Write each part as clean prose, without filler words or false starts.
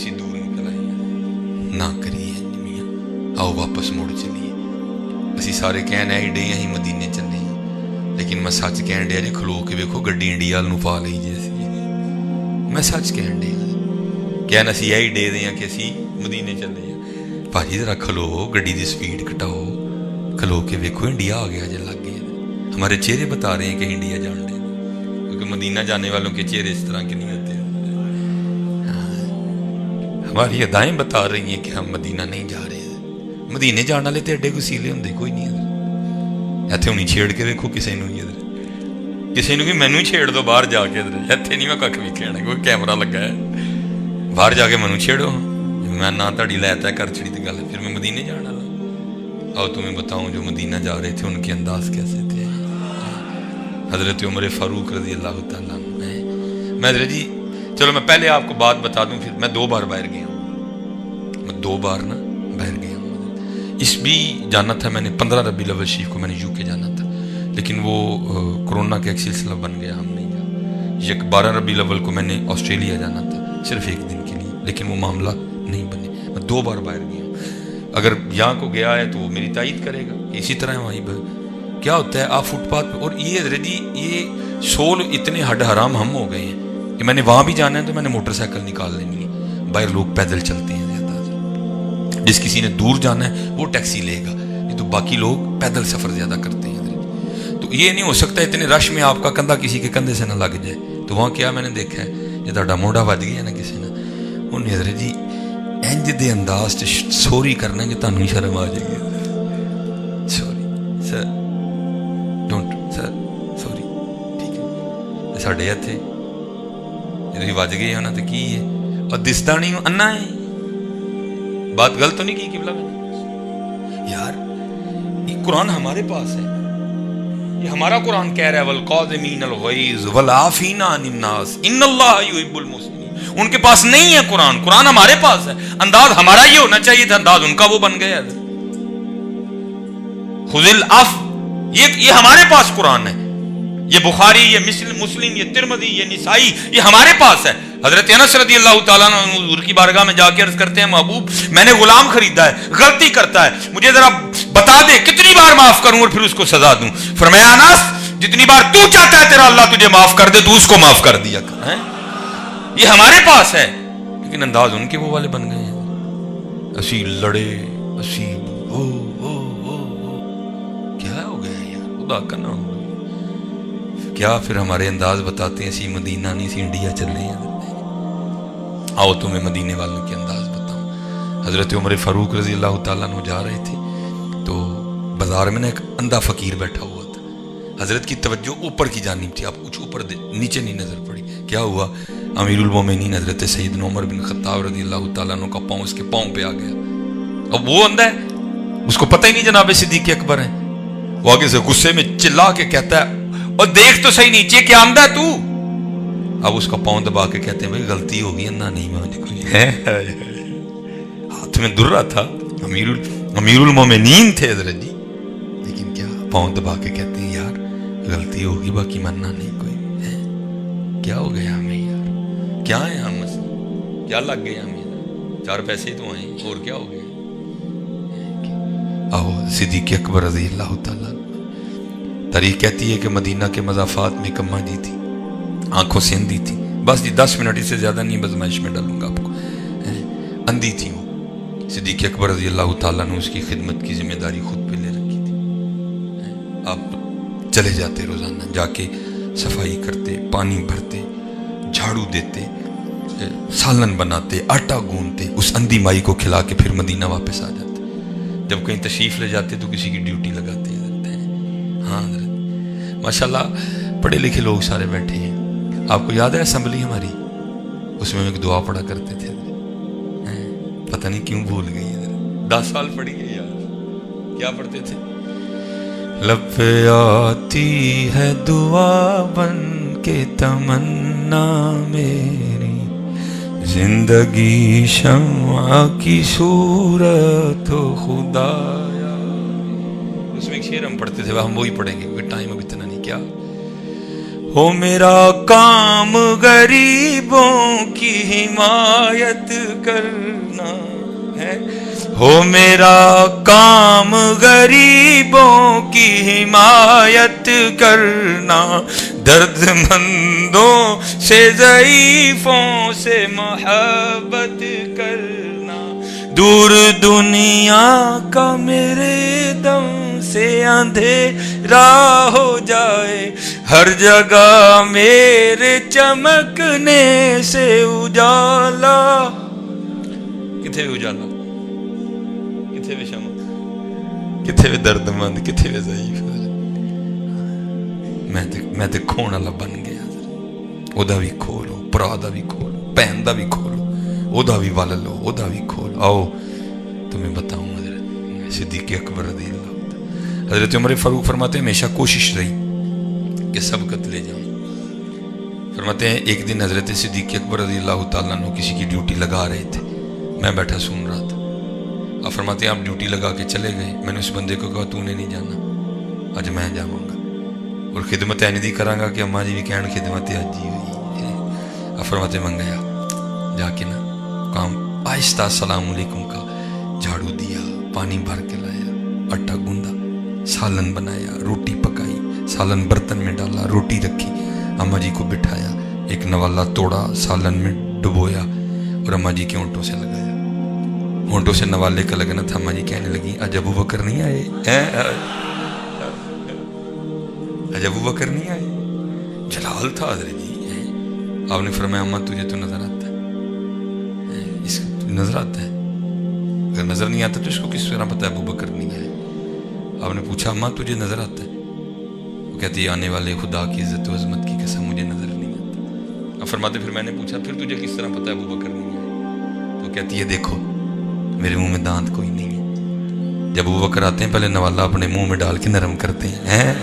اسی دور نکل آئی نہ کریے میاں آؤ واپس مڑ چلیے اسی سارے کہنے آئی ڈے اہی مدینے چلے ہیں لیکن میں سچ کہن ڈیا جی کھلو کے ویکھو گڈی انڈیا نو پا لئی جی اسی میں سچ کہن ڈیا کہنا اسی یہی ڈے دیں کہ اسی مدینے چلے ہیں بھاجی ذرا کھلو گڈی دی سپیڈ گھٹاؤ کھلو کے ویکھو انڈیا آ گیا جی لگ گیا ہمارے چہرے بتا رہے ہیں کہ انڈیا جان لیں کیونکہ مدینہ جانے والوں کے چہرے اس طرح کے نہیں ہوتے ہماری ادائیں بتا رہی ہیں کہ ہم مدینہ نہیں جا رہے مدینے جان والے تو ایڈے وسیلے ہوندے کوئی نہیں اتنے ہونی چھیڑ کے دیکھو کسی نو ادھر کسی نو کہ مینو ہی چھیڑ دو باہر جا کے ادھر اتنے نہیں میں کھ بھی کہنا کوئی کیمرہ لگا ہے باہر جا کے مینو چھیڑو میں نہ تہاڈی لے طے کر چھڑی تے گل پھر میں مدینے جان والا اور تمہیں بتاؤں جو مدینہ جا رہے تھے ان کے انداز کیسے تھے حضرت عمر فاروق رضی اللہ تعالیٰ عنہ میں حضرت جی چلو میں پہلے آپ کو بات بتا دوں پھر میں 2 بار باہر گیا ہوں میں 2 بار نا باہر گیا ہوں اس بھی جانا تھا میں نے 15 ربیع الاول شریف کو میں نے UK جانا تھا لیکن وہ کرونا کا ایک سلسلہ بن گیا ہم نہیں گیا 12 ربیع الاول کو میں نے آسٹریلیا جانا تھا صرف 1 دن کے لیے لیکن وہ معاملہ نہیں بنے میں 2 بار باہر گیا ہوں اگر یہاں کو گیا ہے تو وہ میری تائید کرے گا اسی طرح وہیں پر کیا ہوتا ہے آپ فٹ پاتھ پہ اور یہ حضرت جی یہ سول اتنے ہڈ حرام ہم ہو گئے ہیں کہ میں نے وہاں بھی جانا ہے تو میں نے موٹر سائیکل نکال لینی ہے باہر لوگ پیدل چلتے ہیں زیادہ جس کسی نے دور جانا ہے وہ ٹیکسی لے گا نہیں تو باقی لوگ پیدل سفر زیادہ کرتے ہیں حضرت تو یہ نہیں ہو سکتا اتنے رش میں آپ کا کندھا کسی کے کندھے سے نہ لگ جائے تو وہاں کیا میں نے دیکھا ہے یہ تہاڈا موڈا وج گیا نا کسی نے انہیں حضرت جی انج دے انداز سے سوری کرنا کہ تانوں شرم آ جائے گی sorry sir don't sir sorry ٹھیک ہے ساڈے اتھے جدوں وج گئے ہونا تو کی ہے اور دستا نہیں انا ہے بات غلط تو نہیں کی قبلہ میں یار یہ قرآن ہمارے پاس ہے یہ ہمارا قرآن کہہ رہا ہے والقاظمین الغیظ والعافین عن الناس ان اللہ یحب المحسنین ان کے پاس نہیں ہے قرآن قرآن ہمارے پاس ہے انداز ہمارا یہ ہونا چاہیے تھا انداز ان کا وہ بن گیا خذ العفو یہ ہمارے پاس قرآن ہے یہ بخاری یہ مسلم یہ ترمذی یہ نسائی یہ ہمارے پاس ہے حضرت انس رضی اللہ تعالیٰ عنہ حضور کی بارگاہ میں جا کے عرض کرتے ہیں محبوب میں نے غلام خریدا ہے غلطی کرتا ہے مجھے ذرا بتا دے کتنی بار معاف کروں اور پھر اس کو سزا دوں فرمایا انس جتنی بار تو چاہتا ہے تیرا اللہ تجھے معاف کر دے تو اس کو معاف کر دیا کر یہ ہمارے پاس ہے لیکن انداز ان کے وہ والے بن گئے ہیں اسی لڑے اسی کیا ہو گیا یار خدا کا نام کیا پھر ہمارے انداز بتاتے ہیں اسی مدینہ نہیں اسی انڈیا چل رہے ہیں آؤ تمہیں مدینے والوں کے انداز بتاؤں حضرت عمر فاروق رضی اللہ تعالیٰ عنہ جا رہے تھے تو بازار میں نا ایک اندھا فقیر بیٹھا ہوا تھا حضرت کی توجہ اوپر کی جانب تھی آپ کچھ اوپر نیچے نہیں نظر پڑی کیا ہوا امیر المومنین حضرت سیدنا عمر بن خطاب رضی اللہ تعالیٰ عنہ کا پاؤں اس کے پاؤں پہ آ گیا اب وہ اندھا ہے اس کو پتہ ہی نہیں جناب صدیق اکبر ہیں وہ آگے سے غصے میں چلا کے کہتا ہے اور دیکھ تو صحیح نیچے کیا اندھا ہے تو اب اس کا پاؤں دبا کے کہتے ہیں بھائی غلطی ہوگی اندھا نہیں مانے کوئی ہاتھ میں درہ تھا امیر المومنین تھے حضرت جی لیکن کیا پاؤں دبا کے کہتے ہیں یار غلطی ہوگی باقی ماننا نہیں کوئی کیا ہو گیا ہمیں یار کیا ہے ہم کیا لگ گئے ہمیں 4 پیسے تو آئیں اور کیا ہو گیا آؤ صدیق اکبر رضی اللہ تعالیٰ تاریخ کہتی ہے کہ مدینہ کے مضافات میں ایک اماں جی تھی آنکھوں سے اندھی تھی بس جی 10 منٹ اس سے زیادہ نہیں بزمائش میں ڈالوں گا آپ کو اندھی تھی وہ صدیق اکبر رضی اللہ تعالیٰ نے اس کی خدمت کی ذمہ داری خود پہ لے رکھی تھی آپ چلے جاتے روزانہ جا کے صفائی کرتے پانی بھرتے جھاڑو دیتے سالن بناتے آٹا گوندتے اس اندھی مائی کو کھلا کے پھر مدینہ واپس آ جاتے جب کہیں تشریف لے جاتے تو کسی کی ڈیوٹی لگاتے ہاں حضرت ماشاءاللہ پڑھے لکھے لوگ سارے بیٹھے ہیں آپ کو یاد ہے اسمبلی ہماری اس میں ایک دعا پڑھا کرتے تھے پتہ نہیں کیوں بھول گئی حضرت 10 سال پڑھی ہے یار کیا پڑھتے تھے لب پہ آتی ہے دعا بن کے تمنا میری زندگی شمع کی صورت ہو خدایا اس میں ایک شعر ہم پڑھتے تھے ہم وہی پڑھیں گے کیونکہ ٹائم اب اتنا نہیں کیا ہو میرا کام غریبوں کی حمایت کرنا ہے، ہو میرا کام غریبوں کی حمایت کرنا، درد مندوں سے ضعیفوں سے محبت کرنا، دور دنیا کا میرے دم سے اندھیرا ہو جائے، ہر جگہ میرے چمکنے سے اجالا، کتھے بھی اجالا، کتھے بھی شمع، کتھے بھی درد مند، کتھے بھی ضعیف، میں تے کھونا والا بن گیا، او دا بھی کھولو، پرا دا بھی کھولو، بہن دا بھی کھولو، او دا بھی ول لو، او دا بھی کھولو۔ آؤ تمہیں بتاؤں حضرت صدیق اکبر رضی اللہ، حضرت عمر فاروق فرماتے ہیں ہمیشہ کوشش رہی کہ سبقت لے جاؤں۔ فرماتے ہیں ایک دن حضرت صدیق اکبر رضی اللہ تعالیٰ عنہ کسی کی ڈیوٹی لگا رہے تھے، میں بیٹھا سن رہا تھا۔ آپ فرماتے ہیں آپ ڈیوٹی لگا کے چلے گئے، میں نے اس بندے کو کہا تو نے نہیں جانا، آج میں جاؤں گا اور خدمت اینی کراں گا کہ اماں جی بھی کہن خدمت اج ہی ہوئی۔ آپ فرماتے میں گیا، جا کے نا کام آہستہ السلام علیکم کا، جھاڑو دیا، پانی بھر کے لایا، آٹا گوندا، سالن بنایا، روٹی پکائی، سالن برتن میں ڈالا، روٹی رکھی، اماں جی کو بٹھایا، ایک نوالا توڑا، سالن میں ڈبویا اور اماں جی کے ہونٹوں سے لگایا۔ ہونٹوں سے نوالے کا لگنا تھا، اماں جی کہنے لگی آج ابو بکر نہیں آئے، آج ابو بکر نہیں آئے، جلال تھا حضرت جی۔ آپ نے فرمایا اماں تجھے تو نظر آتا ہے، اس کو نظر آتا ہے، اگر نظر نہیں آتا تو اس کو کس طرح پتہ ہے ابو بکر نہیں آئے؟ آپ نے پوچھا اماں تجھے نظر آتا ہے؟ وہ کہتی ہے آنے والے خدا کی عزت و عظمت کی قسم مجھے نظر نہیں آتا۔ اب فرماتے پھر میں نے پوچھا پھر تجھے کس طرح پتہ ہے ابو بکر نہیں آئے؟ تو کہتی ہے دیکھو میرے منہ میں دانت کوئی نہیں ہے، جب ابو بکر آتے ہیں پہلے نوالا اپنے منہ میں ڈال کے نرم کرتے ہیں،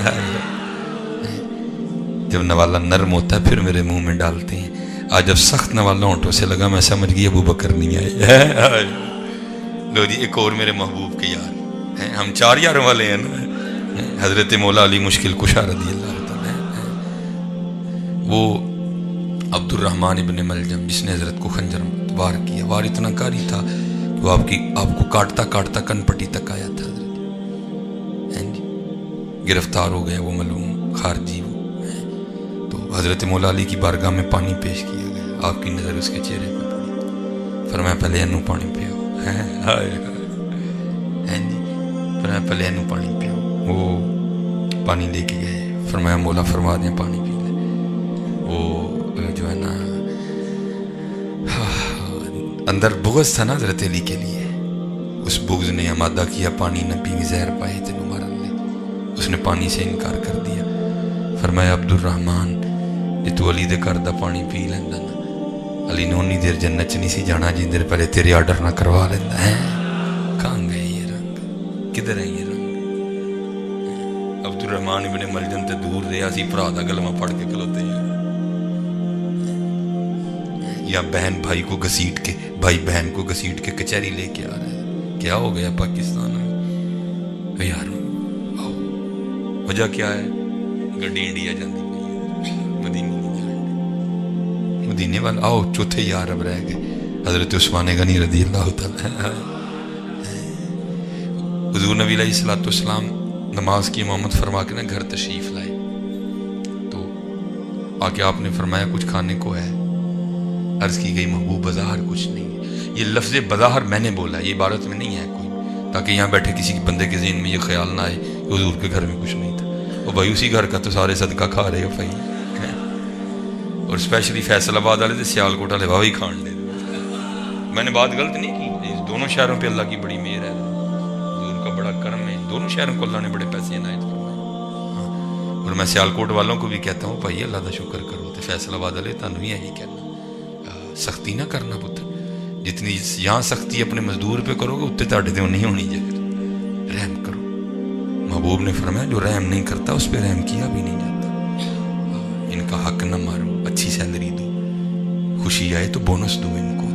جب نوالا نرم ہوتا ہے پھر میرے منہ میں ڈالتے ہیں۔ آج جب سخت نوالا ہونٹوں سے لگا میں سمجھ گئی ابو بکر نہیں آئے۔ لو جی ایک اور میرے محبوب کے یار ہیں، ہم چار یاروں والے ہیں نا، حضرت مولا علی مشکل کشا رضی اللہ تعالیٰ، وہ عبد الرحمن ابن ملجم جس نے حضرت کو خنجر وار کیا، وار اتنا کاری تھا وہ آپ کو کاٹتا کاٹتا کن پٹی تک آیا تھا حضرت، گرفتار ہو گئے وہ ملعون خارجی وہ، تو حضرت مولا علی کی بارگاہ میں پانی پیش کیا گیا، آپ کی نظر اس کے چہرے پہ پڑی، فرمایا پہلے انو پانی پیو، فرمایا پہلے انو پانی پیو، وہ پانی لے کے گئے، فرمایا مولا فرما دیں پانی پی لے، وہ جو ہے نا اندر بغض تھا نا حضرت علی کے لیے، اس بغض نے آمادہ کیا پانی نہ پیوی زہر پائے تینو مارن لے، اس نے پانی سے انکار کر دیا۔ فرمایا عبد الرحمن جی تو علی دے گھر دا پانی پی لینا نا، علی نے انی دیر جنت چ نہیں سی جانا جن دیر پہلے تیرے آرڈر نہ کروا لینا ہے۔ کہاں گئے یہ رنگ، کدھر ہے یہ رنگ؟ عبد الرحمن ابن ملجم تے دور رہا سی، بھرا دا کلمہ پڑھ کے کھلوتے ہیں، یا بہن بھائی کو گھسیٹ کے، بھائی بہن کو گھسیٹ کے کچہری لے کے آ رہے ہیں۔ کیا ہو گیا پاکستان میں یار؟ آؤ وجہ کیا ہے؟ گڈی انڈیا جاندی پئی، مدینے نہیں جا رہے، مدینے والا آؤ چوتھے یار اب رہ گئے، حضرت عثمان غنی رضی اللہ تعالیٰ۔ حضور نبی علیہ السلام نماز کی امامت فرما کے نا گھر تشریف لائے، تو آ کے آپ نے فرمایا کچھ کھانے کو ہے؟ عرض کی گئی محبوب بظاہر کچھ نہیں ہے، یہ لفظ بظاہر میں نے بولا، یہ عبارت میں نہیں ہے کوئی، تاکہ یہاں بیٹھے کسی بندے کے ذہن میں یہ خیال نہ آئے کہ حضور کے گھر میں کچھ نہیں تھا، اور بھائی اسی گھر کا تو سارے صدقہ کھا رہے ہو بھائی، اور اسپیشلی فیصل آباد والے تو سیال کوٹ والے واہ ہی کھان لے۔ میں نے بات غلط نہیں کی، دونوں شہروں پہ اللہ کی بڑی مہر ہے، حضور کا بڑا کرم ہے، دونوں شہروں کو اللہ نے بڑے پیسے عنایت فرمائے، اور میں سیال کوٹ والوں کو بھی کہتا ہوں بھائی اللہ کا شکر کرو، تو فیصل آباد والے تمہیں ہی یہی کہنا سختی نہ کرنا پتر، جتنی یہاں سختی اپنے مزدور پہ کرو گے اتنے تاڑے دے نہیں ہونی جائے، رحم کرو۔ محبوب نے فرمایا جو رحم نہیں کرتا اس پہ رحم کیا بھی نہیں جاتا، ان کا حق نہ مارو، اچھی سیلری دو، خوشی آئے تو بونس دو ان کو،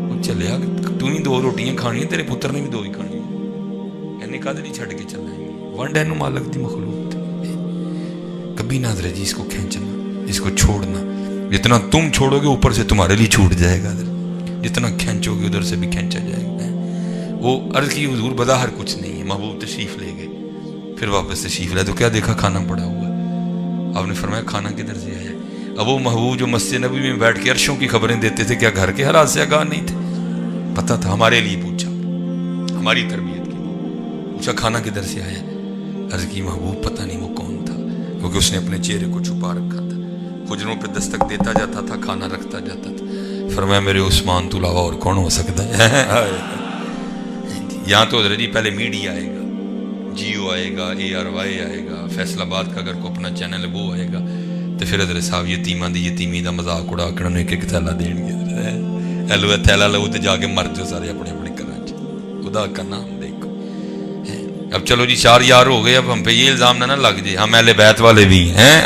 وہ چلے آ تو ہی 2 روٹیاں کھانی ہیں، تیرے پتر نے بھی 2 ہی کھانی ہیں، اینی کد نہیں چھڑ کے چلنا ہے، ونڈ اینو مالک دی مخلوق کبھی نہ حضرت جی اس کو کھینچنا۔ اس کو چھوڑنا. جتنا تم چھوڑو گے اوپر سے تمہارے لیے چھوٹ جائے گا, جتنا کھینچو گے ادھر سے بھی کھینچا جائے گا. وہ عرض کی حضور بظاہر کچھ نہیں ہے, محبوب تشریف لے گئے, پھر واپس تشریف لائے تو کیا دیکھا, کھانا پڑا ہوا. آپ نے فرمایا کھانا کدھر سے آیا؟ اب وہ محبوب جو مسجد نبی میں بیٹھ کے عرشوں کی خبریں دیتے تھے, کیا گھر کے حالات سے آگاہ نہیں تھے؟ پتہ تھا, ہمارے لیے پوچھا, ہماری تربیت کے لیے پوچھا کھانا کدھر سے آیا. عرض کی محبوب پتہ نہیں وہ کون تھا, کیونکہ اس نے اپنے چہرے کو چھپا رکھا تھا, حجروں پہ دستک دیتا جاتا تھا, کھانا رکھتا جاتا تھا. فرمایا میرے عثمان تو علاوہ اور کون ہو سکتا ہے؟ یہاں تو حضرت جی پہلے میڈیا آئے گا, جیو آئے گا, ARY آئے گا, فیصل آباد کا اگر کو اپنا چینل ہے وہ آئے گا, تو پھر حضرت صاحب یتیماں دی یتیمی دا مذاق اڑا کے انہوں نے ایک تھیلا دین گے, ایلو تھیلا لو تے جا کے مر جو سارے اپنے اپنے گھراں چ. خدا کا نام دیکھو. اب چلو جی 4 یار ہو گئے, اب ہم پہ یہ الزام نہ لگ جائے ہم اہل بیت والے بھی ہیں.